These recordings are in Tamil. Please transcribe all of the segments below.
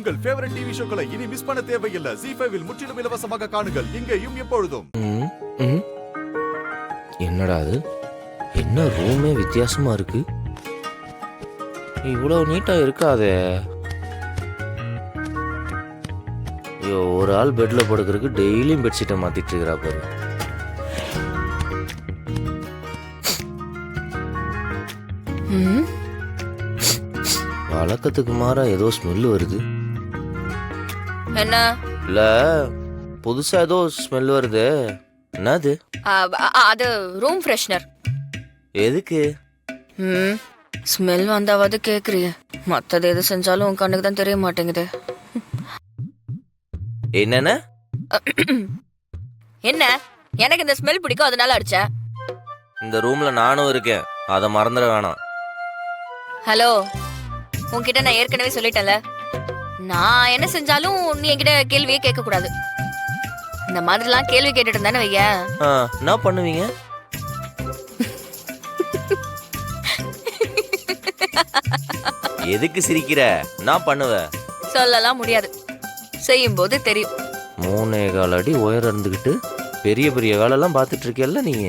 உங்கள் ஃபேவரட் டிவி ஷோக்களை இனி மிஸ் பண்ண தேவையில்லை. ZEE5 இல் முற்றிலும் இலவசமாக காணுங்கள். இங்கேயும் எப்பொழுதும். என்னடா அது? என்ன ரூமே வித்தியாசமா இருக்கு. இவ்வளவு நீட்டா இருக்காதே. ஐயோ, ஒரு ஆள் பெட்ல படுக்கிறதுக்கு டெய்லியும் பெட்ஷீட்டை மாத்திட்டு இருக்கிறா பாரு. வழக்கத்துக்கு மாறா ஏதோ ஸ்மெல் வருது. என்ன? இல்ல, புதுசா ஏதோ ஸ்மெல் வருது. என்னது? அது ரூம் ஃப்ரெஷ்னர். எதுக்கு? ஸ்மெல் வந்தாவது கேக்குறிய, மத்தது எது செஞ்சாலும் உன் கண்ணுக்கு தான் தெரிய மாட்டேங்குது. என்னென்ன? என்ன? எனக்கு இந்த ஸ்மெல் பிடிக்கும், அதனால அடிச்சேன். இந்த ரூம்ல நானும் இருக்கேன், அதை மறந்துட வேணாம். ஹலோ, உன்கிட்ட நான் ஏற்கனவே சொல்லிட்டேன்ல, நான் என்ன செஞ்சாலும் நீ என்கிட்ட கேள்வியே கேட்க கூடாது. இந்த மாதிரிலாம் கேள்வி கேட்டுட்டு இருந்தானே வைய, என்ன பண்ணுவீங்க? எதுக்கு சிரிக்கிற? நான் பண்ணுவேன். சொல்லலாம் முடியாது, செய்யும் போது தெரியும். 3.25 அடி உயரம் இருந்துகிட்டு பெரிய பெரிய வேலைலாம் பார்த்துட்டு இருக்கேல்ல நீங்க.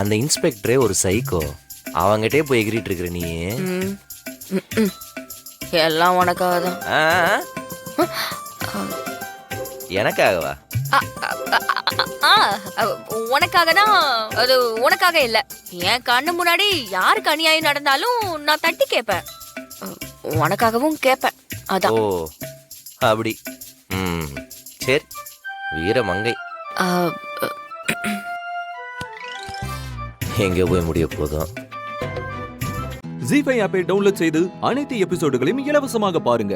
அந்த இன்ஸ்பெக்டரே ஒரு சைக்கோ, அவங்கிட்டே போய் எகிரிட்டு இருக்கிற நீ. எல்லாம் உனக்காக தான். எனக்காகவா? உனக்காக தான். அது உனக்காக இல்ல, என் கண்ணு முன்னாடி யாருக்கு அநியாயம் நடந்தாலும் நான் தட்டி கேட்பேன், உனக்காகவும் கேட்பேன். அதான். ஓ, அப்படி. சரி, வீரமங்கை. எங்க போய் முடிய போதும். ZEE5 ஆப்பை டவுன்லோட் செய்து அனைத்து எபிசோடுகளையும் இலவசமாக பாருங்க.